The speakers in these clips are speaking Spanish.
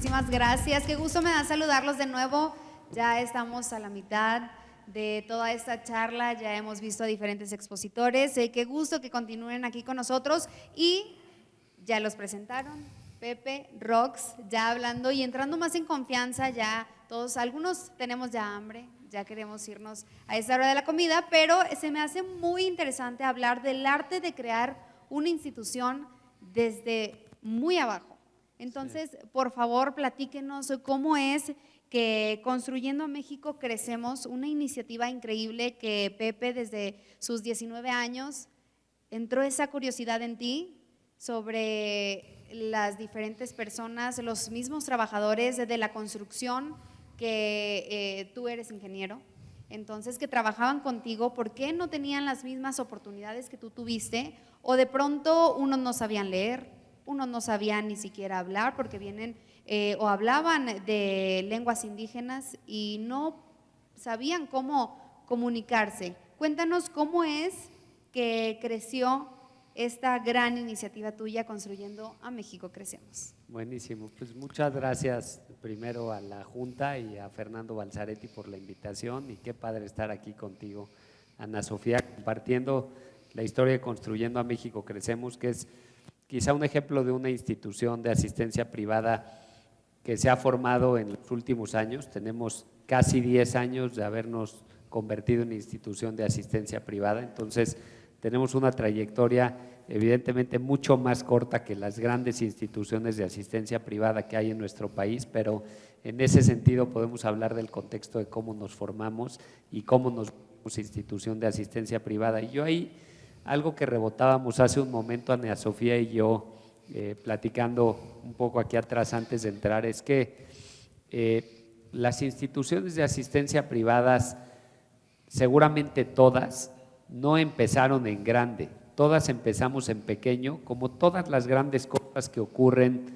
muchísimas gracias. Qué gusto me da saludarlos de nuevo. Ya estamos a la mitad de toda esta charla, ya hemos visto a diferentes expositores. Qué gusto que continúen aquí con nosotros y ya los presentaron, Pepe, Rox, ya hablando y entrando más en confianza, ya todos, algunos tenemos ya hambre, ya queremos irnos a esta hora de la comida, pero se me hace muy interesante hablar del arte de crear una institución desde muy abajo. Entonces, por favor, platíquenos cómo es que Construyendo a México Crecemos, una iniciativa increíble que Pepe desde sus 19 años entró esa curiosidad en ti sobre las diferentes personas, los mismos trabajadores de la construcción, que tú eres ingeniero, entonces que trabajaban contigo, ¿por qué no tenían las mismas oportunidades que tú tuviste? O de pronto unos no sabían leer, unos no sabían ni siquiera hablar porque vienen o hablaban de lenguas indígenas y no sabían cómo comunicarse. Cuéntanos cómo es que creció esta gran iniciativa tuya, Construyendo a México Crecemos. Buenísimo, pues muchas gracias primero a la Junta y a Fernando Balzaretti por la invitación y qué padre estar aquí contigo, Ana Sofía, compartiendo la historia de Construyendo a México Crecemos, que es quizá un ejemplo de una institución de asistencia privada que se ha formado en los últimos años. Tenemos casi 10 años de habernos convertido en institución de asistencia privada, entonces tenemos una trayectoria evidentemente mucho más corta que las grandes instituciones de asistencia privada que hay en nuestro país, pero en ese sentido podemos hablar del contexto de cómo nos formamos y cómo nos volvemos institución de asistencia privada. Y yo ahí, algo que rebotábamos hace un momento Ana Sofía y yo, platicando un poco aquí atrás antes de entrar, es que las instituciones de asistencia privadas, seguramente todas, no empezaron en grande, todas empezamos en pequeño, como todas las grandes cosas que ocurren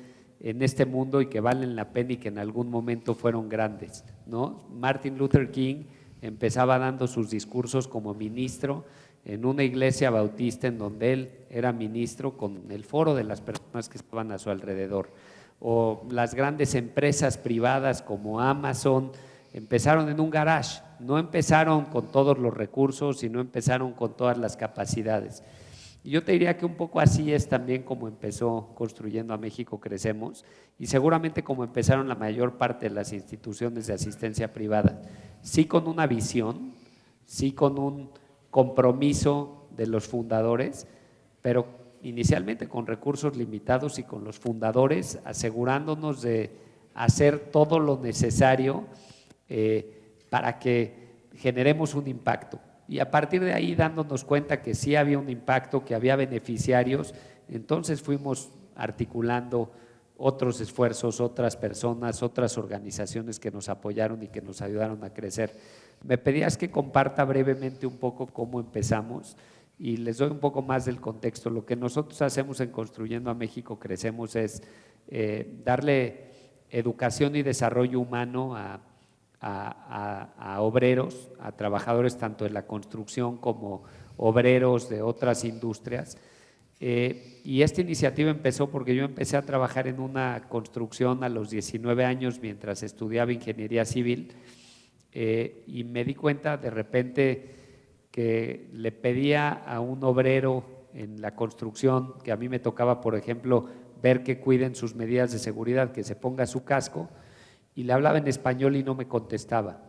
en este mundo y que valen la pena y que en algún momento fueron grandes, ¿no? Martin Luther King empezaba dando sus discursos como ministro en una iglesia bautista en donde él era ministro con el foro de las personas que estaban a su alrededor. O las grandes empresas privadas como Amazon empezaron en un garage, no empezaron con todos los recursos y no empezaron con todas las capacidades. Y yo te diría que un poco así es también como empezó Construyendo a México Crecemos y seguramente como empezaron la mayor parte de las instituciones de asistencia privada, sí con una visión, sí con un compromiso de los fundadores, pero inicialmente con recursos limitados y con los fundadores asegurándonos de hacer todo lo necesario para que generemos un impacto. Y a partir de ahí, dándonos cuenta que sí había un impacto, que había beneficiarios, entonces fuimos articulando otros esfuerzos, otras personas, otras organizaciones que nos apoyaron y que nos ayudaron a crecer. Me pedías que comparta brevemente un poco cómo empezamos y les doy un poco más del contexto. Lo que nosotros hacemos en Construyendo a México Crecemos es darle educación y desarrollo humano a obreros, a trabajadores tanto de la construcción como obreros de otras industrias. Y esta iniciativa empezó porque yo empecé a trabajar en una construcción a los 19 años mientras estudiaba ingeniería civil y me di cuenta de repente que le pedía a un obrero en la construcción, que a mí me tocaba, por ejemplo, ver que cuiden sus medidas de seguridad, que se ponga su casco, y le hablaba en español y no me contestaba.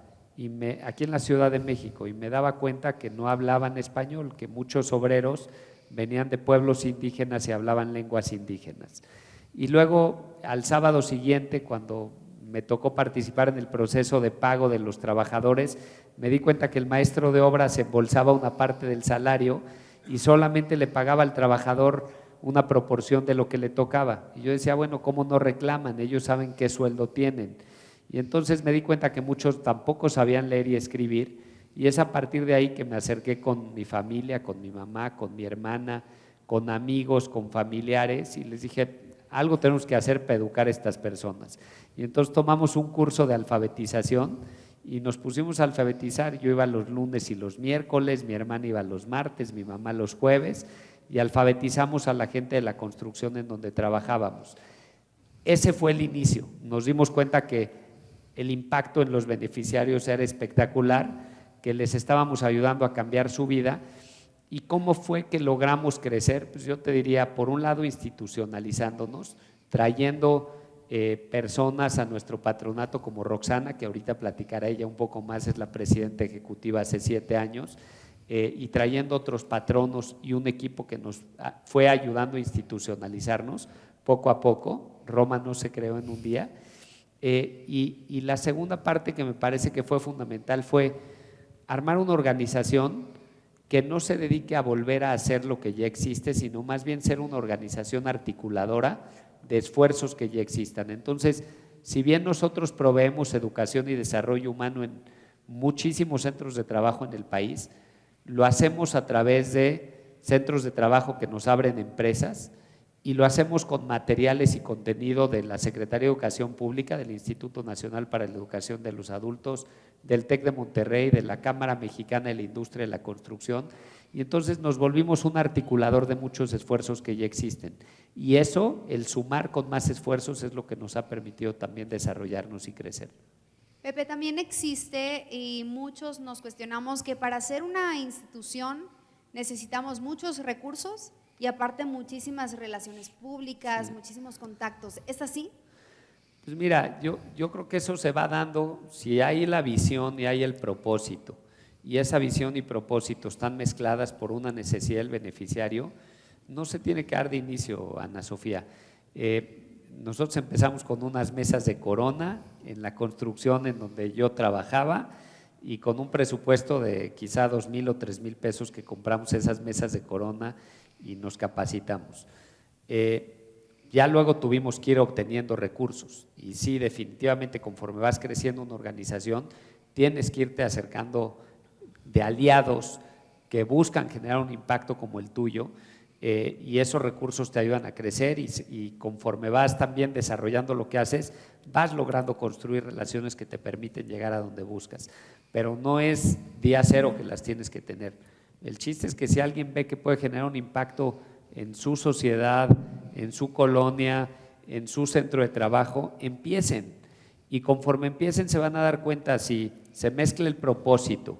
Aquí en la Ciudad de México, y me daba cuenta que no hablaban español, que muchos obreros venían de pueblos indígenas y hablaban lenguas indígenas. Y luego, al sábado siguiente, cuando me tocó participar en el proceso de pago de los trabajadores, me di cuenta que el maestro de obras embolsaba una parte del salario y solamente le pagaba al trabajador una proporción de lo que le tocaba. Y yo decía, bueno, ¿cómo no reclaman? Ellos saben qué sueldo tienen. Y entonces me di cuenta que muchos tampoco sabían leer y escribir, y es a partir de ahí que me acerqué con mi familia, con mi mamá, con mi hermana, con amigos, con familiares, y les dije, algo tenemos que hacer para educar a estas personas. Y entonces tomamos un curso de alfabetización y nos pusimos a alfabetizar. Yo iba los lunes y los miércoles, mi hermana iba los martes, mi mamá los jueves, y alfabetizamos a la gente de la construcción en donde trabajábamos. ese fue el inicio. Nos dimos cuenta que el impacto en los beneficiarios era espectacular, que les estábamos ayudando a cambiar su vida. ¿Y cómo fue que logramos crecer? Pues yo te diría, por un lado, institucionalizándonos, trayendo personas a nuestro patronato como Roxana, que ahorita platicará ella un poco más, es la presidenta ejecutiva hace 7 años, y trayendo otros patronos y un equipo que nos fue ayudando a institucionalizarnos poco a poco. Roma no se creó en un día. Y la segunda parte que me parece que fue fundamental fue armar una organización que no se dedique a volver a hacer lo que ya existe, sino más bien ser una organización articuladora de esfuerzos que ya existan. Entonces, si bien nosotros proveemos educación y desarrollo humano en muchísimos centros de trabajo en el país, lo hacemos a través de centros de trabajo que nos abren empresas, y lo hacemos con materiales y contenido de la Secretaría de Educación Pública, del Instituto Nacional para la Educación de los Adultos, del TEC de Monterrey, de la Cámara Mexicana de la Industria de la Construcción, y entonces nos volvimos un articulador de muchos esfuerzos que ya existen. Y eso, el sumar con más esfuerzos, es lo que nos ha permitido también desarrollarnos y crecer. Pepe, también existe, y muchos nos cuestionamos, que para ser una institución necesitamos muchos recursos y aparte muchísimas relaciones públicas, sí, muchísimos contactos. ¿Es así? Pues mira, yo creo que eso se va dando si hay la visión y hay el propósito, y esa visión y propósito están mezcladas por una necesidad del beneficiario. No se tiene que dar de inicio, Ana Sofía. Nosotros empezamos con unas mesas de Corona en la construcción en donde yo trabajaba, y con un presupuesto de quizá 2,000 o 3,000 pesos que compramos esas mesas de Corona y nos capacitamos. Ya luego tuvimos que ir obteniendo recursos, y sí, definitivamente conforme vas creciendo una organización tienes que irte acercando de aliados que buscan generar un impacto como el tuyo, y esos recursos te ayudan a crecer, y conforme vas también desarrollando lo que haces, vas logrando construir relaciones que te permiten llegar a donde buscas, pero no es día cero que las tienes que tener. El chiste es que si alguien ve que puede generar un impacto en su sociedad, en su colonia, en su centro de trabajo, empiecen, y conforme empiecen se van a dar cuenta si se mezcla el propósito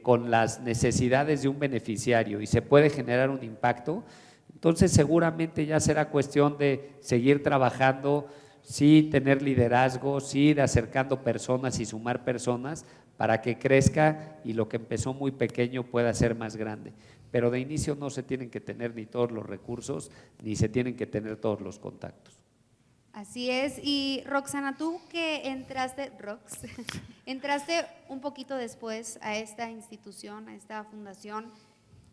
con las necesidades de un beneficiario y se puede generar un impacto. Entonces seguramente ya será cuestión de seguir trabajando, sí tener liderazgo, sí ir acercando personas y sumar personas para que crezca y lo que empezó muy pequeño pueda ser más grande. Pero de inicio no se tienen que tener ni todos los recursos, ni se tienen que tener todos los contactos. Así es. Y Roxana, tú que entraste un poquito después a esta institución, a esta fundación,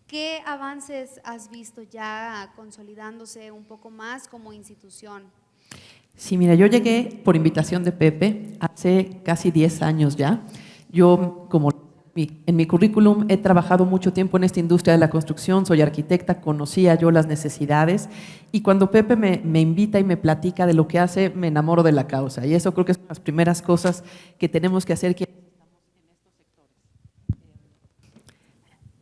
¿qué avances has visto ya consolidándose un poco más como institución? Sí, mira, yo llegué por invitación de Pepe hace casi 10 años ya. Yo, como en mi currículum, he trabajado mucho tiempo en esta industria de la construcción, soy arquitecta, conocía yo las necesidades, y cuando Pepe me invita y me platica de lo que hace, me enamoro de la causa, y eso creo que es una de las primeras cosas que tenemos que hacer quienes estamos en estos sectores.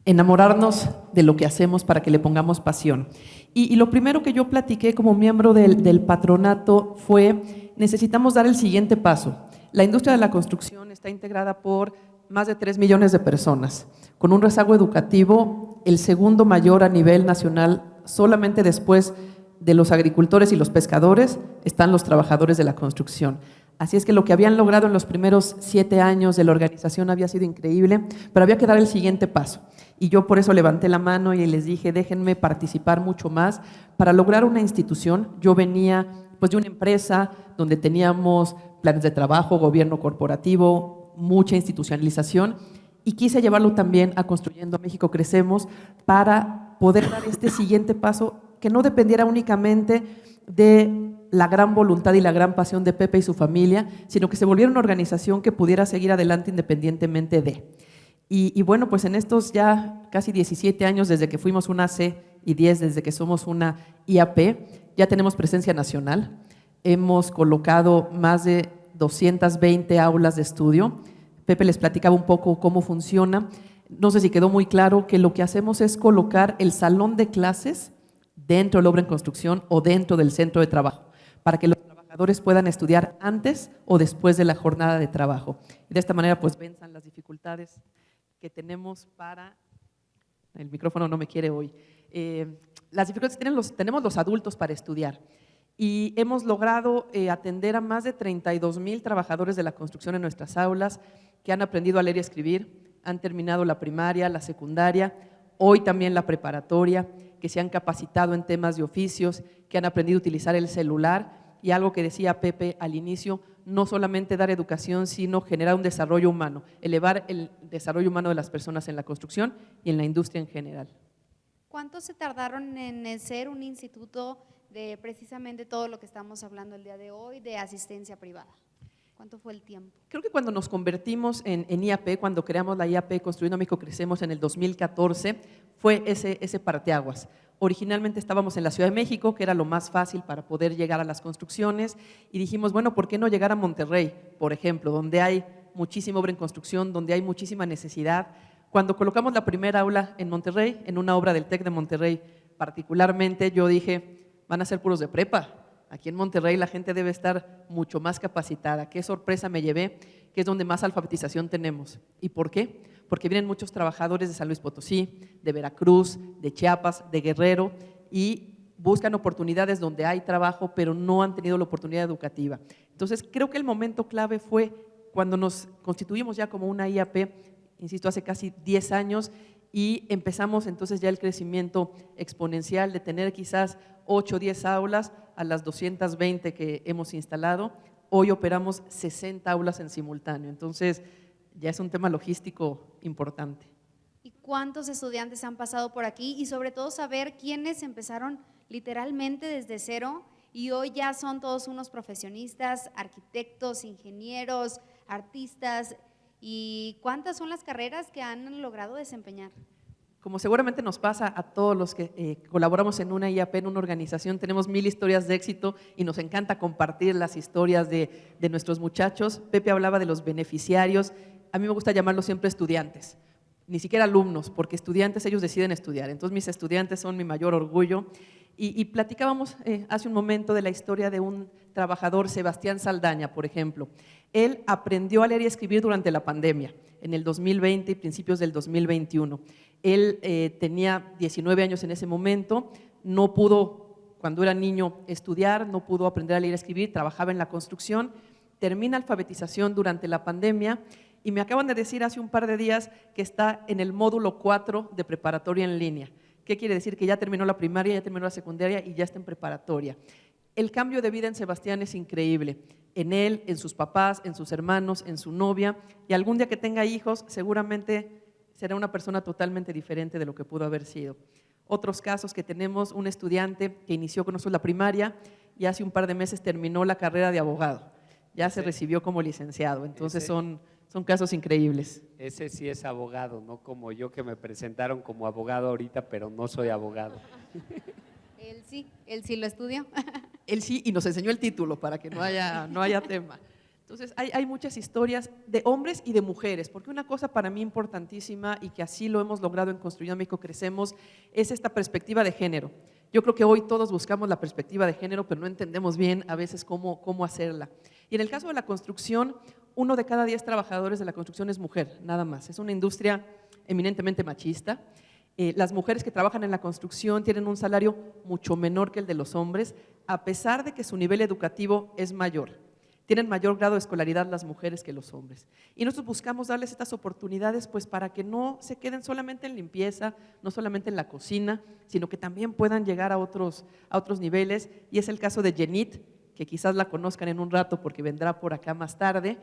Enamorarnos de lo que hacemos para que le pongamos pasión. Y lo primero que yo platiqué como miembro del patronato fue: necesitamos dar el siguiente paso. La industria de la construcción está integrada por más de 3 millones de personas, con un rezago educativo el segundo mayor a nivel nacional. Solamente después de los agricultores y los pescadores están los trabajadores de la construcción. Así es que lo que habían logrado en los primeros 7 años de la organización había sido increíble, pero había que dar el siguiente paso. Y yo por eso levanté la mano y les dije: déjenme participar mucho más para lograr una institución. Yo venía pues de una empresa donde teníamos planes de trabajo, gobierno corporativo, mucha institucionalización, y quise llevarlo también a Construyendo México Crecemos para poder dar este siguiente paso que no dependiera únicamente de la gran voluntad y la gran pasión de Pepe y su familia, sino que se volviera una organización que pudiera seguir adelante independientemente de. Y bueno, pues en estos ya casi 17 años desde que fuimos una AC y 10 desde que somos una IAP, ya tenemos presencia nacional. Hemos colocado más de 220 aulas de estudio. Pepe les platicaba un poco cómo funciona. No sé si quedó muy claro que lo que hacemos es colocar el salón de clases dentro de la obra en construcción o dentro del centro de trabajo, para que los trabajadores puedan estudiar antes o después de la jornada de trabajo. Y de esta manera pues venzan las dificultades que tenemos para… El micrófono no me quiere hoy. Las dificultades que tenemos los adultos para estudiar. Y hemos logrado atender a más de 32,000 trabajadores de la construcción en nuestras aulas que han aprendido a leer y escribir, han terminado la primaria, la secundaria, hoy también la preparatoria, que se han capacitado en temas de oficios, que han aprendido a utilizar el celular y algo que decía Pepe al inicio, no solamente dar educación, sino generar un desarrollo humano, elevar el desarrollo humano de las personas en la construcción y en la industria en general. ¿Cuánto se tardaron en ser un instituto de precisamente todo lo que estamos hablando el día de hoy, de asistencia privada? ¿Cuánto fue el tiempo? Creo que cuando nos convertimos en IAP, cuando creamos la IAP Construyendo México Crecemos en el 2014, fue ese parteaguas. Originalmente estábamos en la Ciudad de México, que era lo más fácil para poder llegar a las construcciones, y dijimos, bueno, ¿por qué no llegar a Monterrey, por ejemplo, donde hay muchísima obra en construcción, donde hay muchísima necesidad? Cuando colocamos la primera aula en Monterrey, en una obra del TEC de Monterrey particularmente, yo dije, van a ser puros de prepa. Aquí en Monterrey la gente debe estar mucho más capacitada. Qué sorpresa me llevé, que es donde más alfabetización tenemos. ¿Y por qué? Porque vienen muchos trabajadores de San Luis Potosí, de Veracruz, de Chiapas, de Guerrero y buscan oportunidades donde hay trabajo, pero no han tenido la oportunidad educativa. Entonces, creo que el momento clave fue cuando nos constituimos ya como una IAP, insisto, hace casi 10 años, y empezamos entonces ya el crecimiento exponencial de tener quizás 8 o 10 aulas a las 220 que hemos instalado. Hoy operamos 60 aulas en simultáneo, entonces ya es un tema logístico importante. ¿Y cuántos estudiantes han pasado por aquí? Y sobre todo saber quiénes empezaron literalmente desde cero y hoy ya son todos unos profesionistas, arquitectos, ingenieros, artistas. ¿Y cuántas son las carreras que han logrado desempeñar? Como seguramente nos pasa a todos los que colaboramos en una IAP, en una organización, tenemos 1000 historias de éxito y nos encanta compartir las historias de nuestros muchachos. Pepe hablaba de los beneficiarios, a mí me gusta llamarlos siempre estudiantes, ni siquiera alumnos, porque estudiantes ellos deciden estudiar, entonces mis estudiantes son mi mayor orgullo. Y platicábamos hace un momento de la historia de un trabajador, Sebastián Saldaña, por ejemplo. Él aprendió a leer y escribir durante la pandemia, en el 2020 y principios del 2021. Él tenía 19 años en ese momento, no pudo, cuando era niño, estudiar, no pudo aprender a leer y escribir, trabajaba en la construcción, termina alfabetización durante la pandemia y me acaban de decir hace un par de días que está en el módulo 4 de preparatoria en línea. ¿Qué quiere decir? Que ya terminó la primaria, ya terminó la secundaria y ya está en preparatoria. El cambio de vida en Sebastián es increíble, en él, en sus papás, en sus hermanos, en su novia, y algún día que tenga hijos seguramente será una persona totalmente diferente de lo que pudo haber sido. Otros casos que tenemos, un estudiante que inició con nosotros la primaria y hace un par de meses terminó la carrera de abogado, ya se recibió como licenciado, entonces son casos increíbles. Ese sí es abogado, no como yo que me presentaron como abogado ahorita, pero no soy abogado. Él sí lo estudió. Él sí, y nos enseñó el título para que no haya tema. Entonces, hay muchas historias de hombres y de mujeres, porque una cosa para mí importantísima y que así lo hemos logrado en Construyendo México Crecemos es esta perspectiva de género. Yo creo que hoy todos buscamos la perspectiva de género, pero no entendemos bien a veces cómo hacerla. Y en el caso de la construcción, 1 de cada 10 trabajadores de la construcción es mujer, nada más. Es una industria eminentemente machista. Las mujeres que trabajan en la construcción tienen un salario mucho menor que el de los hombres, a pesar de que su nivel educativo es mayor. Tienen mayor grado de escolaridad las mujeres que los hombres. Y nosotros buscamos darles estas oportunidades pues para que no se queden solamente en limpieza, no solamente en la cocina, sino que también puedan llegar a otros niveles. Y es el caso de Jenit, que quizás la conozcan en un rato porque vendrá por acá más tarde,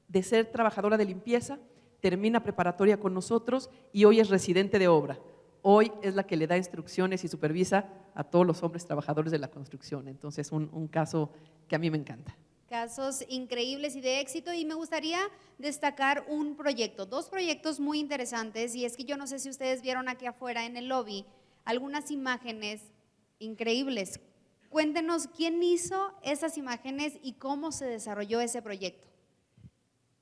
de ser trabajadora de limpieza, termina preparatoria con nosotros y hoy es residente de obra. Hoy es la que le da instrucciones y supervisa a todos los hombres trabajadores de la construcción. Entonces, un caso que a mí me encanta. Casos increíbles y de éxito, y me gustaría destacar un proyecto, 2 proyectos muy interesantes, y es que yo no sé si ustedes vieron aquí afuera en el lobby algunas imágenes increíbles. Cuéntenos quién hizo esas imágenes y cómo se desarrolló ese proyecto.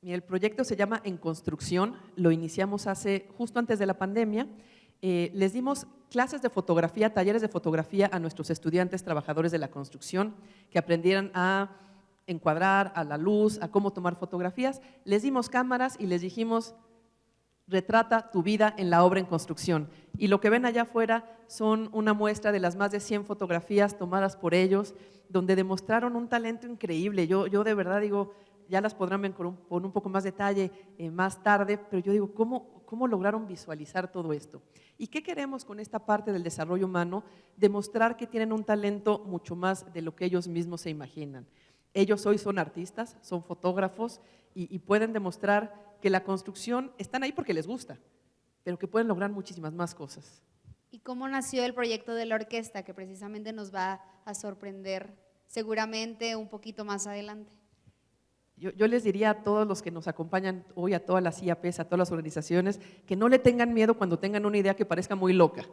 El proyecto se llama En Construcción, lo iniciamos justo antes de la pandemia. Les dimos clases de fotografía, talleres de fotografía a nuestros estudiantes trabajadores de la construcción, que aprendieran a encuadrar, a la luz, a cómo tomar fotografías. Les dimos cámaras y les dijimos: retrata tu vida en la obra en construcción. Y lo que ven allá afuera son una muestra de las más de 100 fotografías tomadas por ellos, donde demostraron un talento increíble. Yo de verdad digo, ya las podrán ver con un poco más detalle más tarde, pero yo digo, ¿cómo lograron visualizar todo esto? ¿Y qué queremos con esta parte del desarrollo humano? Demostrar que tienen un talento mucho más de lo que ellos mismos se imaginan. Ellos hoy son artistas, son fotógrafos y pueden demostrar que la construcción están ahí porque les gusta, pero que pueden lograr muchísimas más cosas. ¿Y cómo nació el proyecto de la orquesta, que precisamente nos va a sorprender seguramente un poquito más adelante? Yo les diría a todos los que nos acompañan hoy, a todas las IAPs, a todas las organizaciones, que no le tengan miedo cuando tengan una idea que parezca muy loca.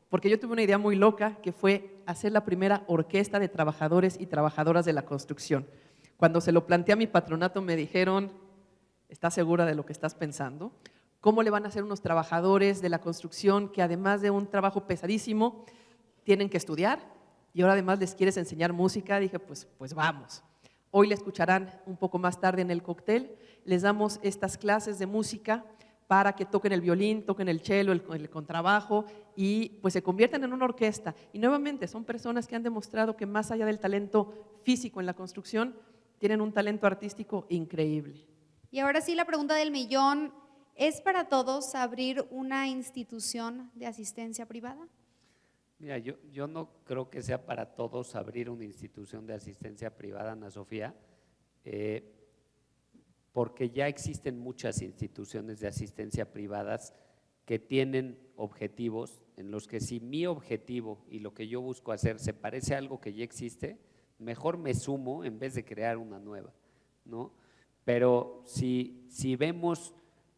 Porque yo tuve una idea muy loca, que fue hacer la primera orquesta de trabajadores y trabajadoras de la construcción. Cuando se lo planteé a mi patronato me dijeron: ¿estás segura de lo que estás pensando? ¿Cómo le van a hacer unos trabajadores de la construcción que, además de un trabajo pesadísimo, tienen que estudiar? Y ahora además les quieres enseñar música. Dije, pues vamos. Hoy la escucharán un poco más tarde en el cóctel. Les damos estas clases de música para que toquen el violín, toquen el cello, el contrabajo y pues se conviertan en una orquesta. Y nuevamente son personas que han demostrado que más allá del talento físico en la construcción, tienen un talento artístico increíble. Y ahora sí, la pregunta del millón: ¿es para todos abrir una institución de asistencia privada? Mira, yo no creo que sea para todos abrir una institución de asistencia privada, Ana Sofía, porque ya existen muchas instituciones de asistencia privadas que tienen objetivos en los que, si mi objetivo y lo que yo busco hacer se parece a algo que ya existe, mejor me sumo en vez de crear una nueva, ¿no? Pero si vemos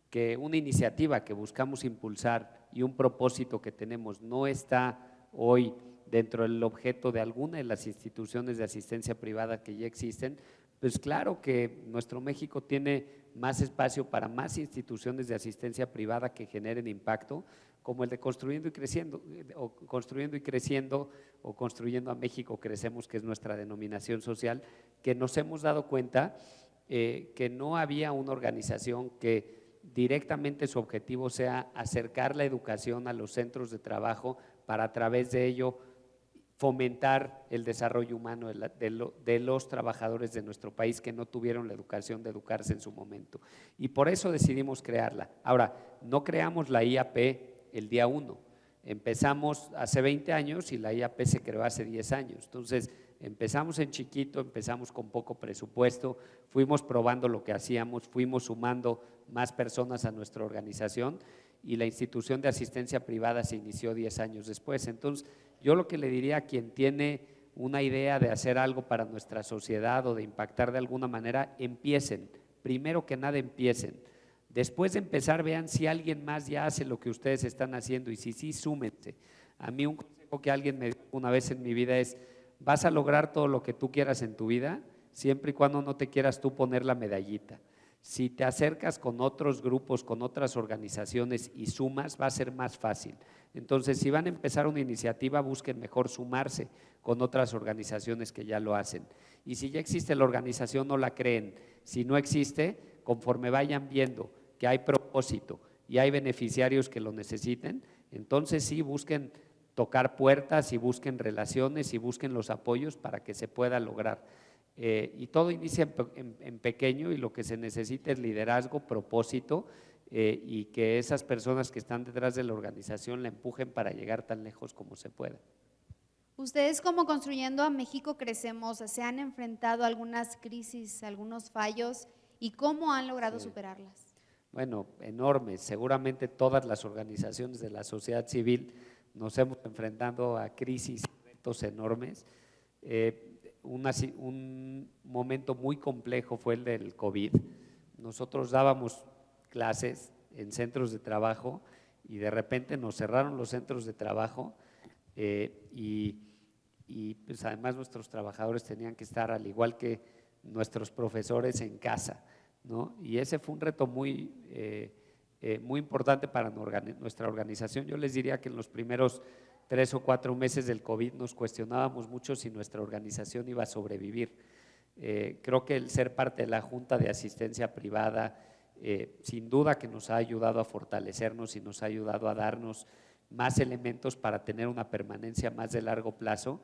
que una iniciativa que buscamos impulsar y un propósito que tenemos no está hoy dentro del objeto de alguna de las instituciones de asistencia privada que ya existen, pues claro que nuestro México tiene más espacio para más instituciones de asistencia privada que generen impacto, como el de Construyendo y Creciendo, o Construyendo a México Crecemos, que es nuestra denominación social, que nos hemos dado cuenta que no había una organización que directamente su objetivo sea acercar la educación a los centros de trabajo para, a través de ello, fomentar el desarrollo humano de los trabajadores de nuestro país que no tuvieron la educación de educarse en su momento. Y por eso decidimos crearla. Ahora, no creamos la IAP el día 1, empezamos hace 20 años y la IAP se creó hace 10 años. Entonces, empezamos en chiquito, empezamos con poco presupuesto, fuimos probando lo que hacíamos, fuimos sumando más personas a nuestra organización y la institución de asistencia privada se inició 10 años después. Entonces, yo lo que le diría a quien tiene una idea de hacer algo para nuestra sociedad o de impactar de alguna manera, empiecen, primero que nada empiecen. Después de empezar, vean si alguien más ya hace lo que ustedes están haciendo y si sí, súmense. A mí un consejo que alguien me dio una vez en mi vida es: vas a lograr todo lo que tú quieras en tu vida, siempre y cuando no te quieras tú poner la medallita. Si te acercas con otros grupos, con otras organizaciones y sumas, va a ser más fácil. Entonces, si van a empezar una iniciativa, busquen mejor sumarse con otras organizaciones que ya lo hacen. Y si ya existe la organización, no la creen. Si no existe, conforme vayan viendo que hay propósito y hay beneficiarios que lo necesiten, entonces sí, busquen tocar puertas y busquen relaciones y busquen los apoyos para que se pueda lograr. Y todo inicia en pequeño y lo que se necesita es liderazgo, propósito y que esas personas que están detrás de la organización la empujen para llegar tan lejos como se pueda. Ustedes, como Construyendo a México Crecemos, ¿se han enfrentado a algunas crisis, algunos fallos y cómo han logrado superarlas? Bueno, enormes. Seguramente todas las organizaciones de la sociedad civil nos hemos enfrentado a crisis y retos enormes. Un momento muy complejo fue el del COVID. Nosotros dábamos clases en centros de trabajo y de repente nos cerraron los centros de trabajo y pues además nuestros trabajadores tenían que estar, al igual que nuestros profesores, en casa, ¿no? Y ese fue un reto muy muy importante para nuestra organización. Yo les diría que en los primeros 3 o 4 meses del COVID nos cuestionábamos mucho si nuestra organización iba a sobrevivir. Creo que el ser parte de la Junta de Asistencia Privada, sin duda que nos ha ayudado a fortalecernos y nos ha ayudado a darnos más elementos para tener una permanencia más de largo plazo,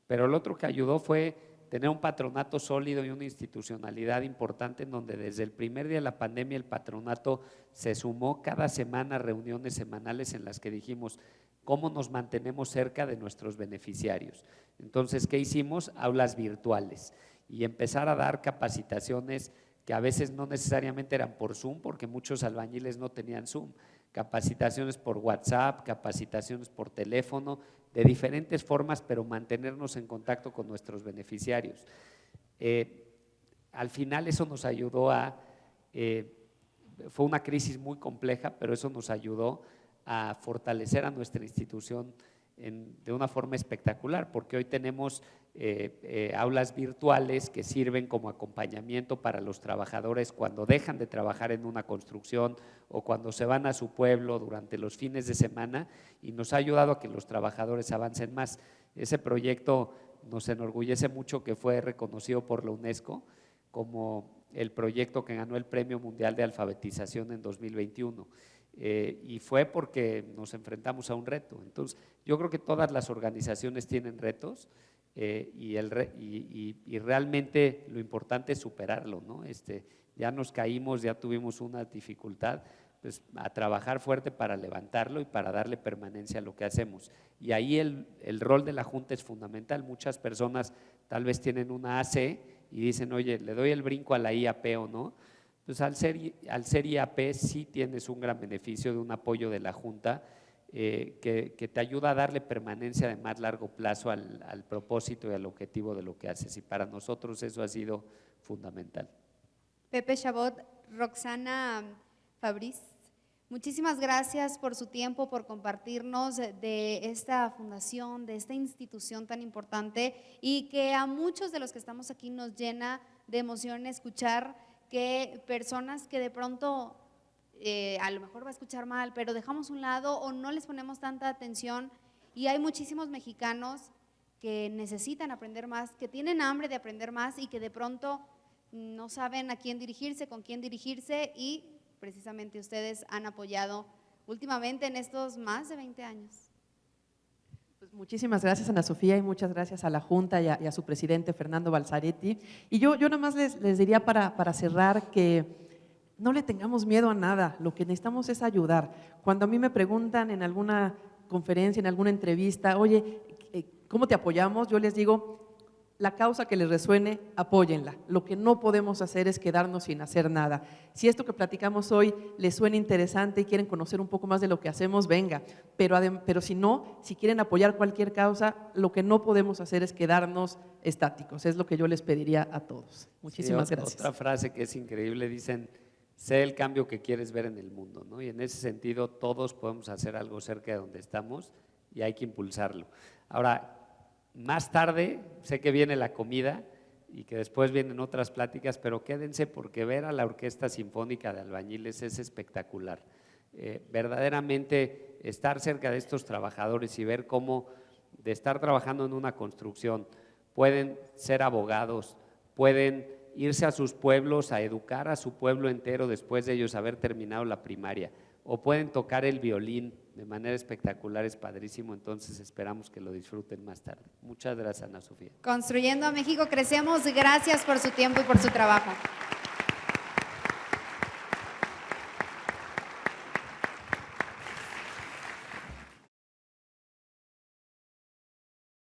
pero lo otro que ayudó fue tener un patronato sólido y una institucionalidad importante en donde desde el primer día de la pandemia el patronato se sumó cada semana a reuniones semanales en las que dijimos cómo nos mantenemos cerca de nuestros beneficiarios. Entonces, ¿qué hicimos? Aulas virtuales y empezar a dar capacitaciones que a veces no necesariamente eran por Zoom, porque muchos albañiles no tenían Zoom, capacitaciones por WhatsApp, capacitaciones por teléfono, de diferentes formas, pero mantenernos en contacto con nuestros beneficiarios. Al final eso nos ayudó fue una crisis muy compleja, pero eso nos ayudó a fortalecer a nuestra institución de una forma espectacular, porque hoy tenemos aulas virtuales que sirven como acompañamiento para los trabajadores cuando dejan de trabajar en una construcción o cuando se van a su pueblo durante los fines de semana, y nos ha ayudado a que los trabajadores avancen más. Ese proyecto nos enorgullece mucho que fue reconocido por la UNESCO como el proyecto que ganó el Premio Mundial de Alfabetización en 2021. Y fue porque nos enfrentamos a un reto. Entonces, yo creo que todas las organizaciones tienen retos y realmente lo importante es superarlo, ¿no? Ya nos caímos, ya tuvimos una dificultad, pues a trabajar fuerte para levantarlo y para darle permanencia a lo que hacemos. Y ahí el rol de la Junta es fundamental. Muchas personas tal vez tienen una AC y dicen, oye, ¿le doy el brinco a la IAP o no? Pues al ser IAP sí tienes un gran beneficio de un apoyo de la Junta que te ayuda a darle permanencia de más largo plazo al propósito y al objetivo de lo que haces, y para nosotros eso ha sido fundamental. Pepe Chabot, Roxana Fabriz, muchísimas gracias por su tiempo, por compartirnos de esta fundación, de esta institución tan importante, y que a muchos de los que estamos aquí nos llena de emoción escuchar que personas que de pronto a lo mejor va a escuchar mal, pero dejamos a un lado o no les ponemos tanta atención, y hay muchísimos mexicanos que necesitan aprender más, que tienen hambre de aprender más y que de pronto no saben a quién dirigirse, con quién dirigirse, y precisamente ustedes han apoyado últimamente en estos más de 20 años. Pues muchísimas gracias, Ana Sofía, y muchas gracias a la Junta y a su presidente, Fernando Balzaretti. Y yo nada más les diría para cerrar que no le tengamos miedo a nada, lo que necesitamos es ayudar. Cuando a mí me preguntan en alguna conferencia, en alguna entrevista, oye, ¿cómo te apoyamos? Yo les digo, la causa que les resuene, apóyenla. Lo que no podemos hacer es quedarnos sin hacer nada. Si esto que platicamos hoy les suena interesante y quieren conocer un poco más de lo que hacemos, venga. Pero si no, si quieren apoyar cualquier causa, lo que no podemos hacer es quedarnos estáticos. Es lo que yo les pediría a todos. Muchísimas gracias. Otra frase que es increíble, dicen, sé el cambio que quieres ver en el mundo, ¿no? Y en ese sentido todos podemos hacer algo cerca de donde estamos y hay que impulsarlo. Ahora, más tarde, sé que viene la comida y que después vienen otras pláticas, pero quédense porque ver a la Orquesta Sinfónica de Albañiles es espectacular. Verdaderamente estar cerca de estos trabajadores y ver cómo de estar trabajando en una construcción pueden ser abogados, pueden irse a sus pueblos a educar a su pueblo entero después de ellos haber terminado la primaria, o pueden tocar el violín de manera espectacular, es padrísimo. Entonces esperamos que lo disfruten más tarde. Muchas gracias, Ana Sofía. Construyendo a México crecemos, gracias por su tiempo y por su trabajo.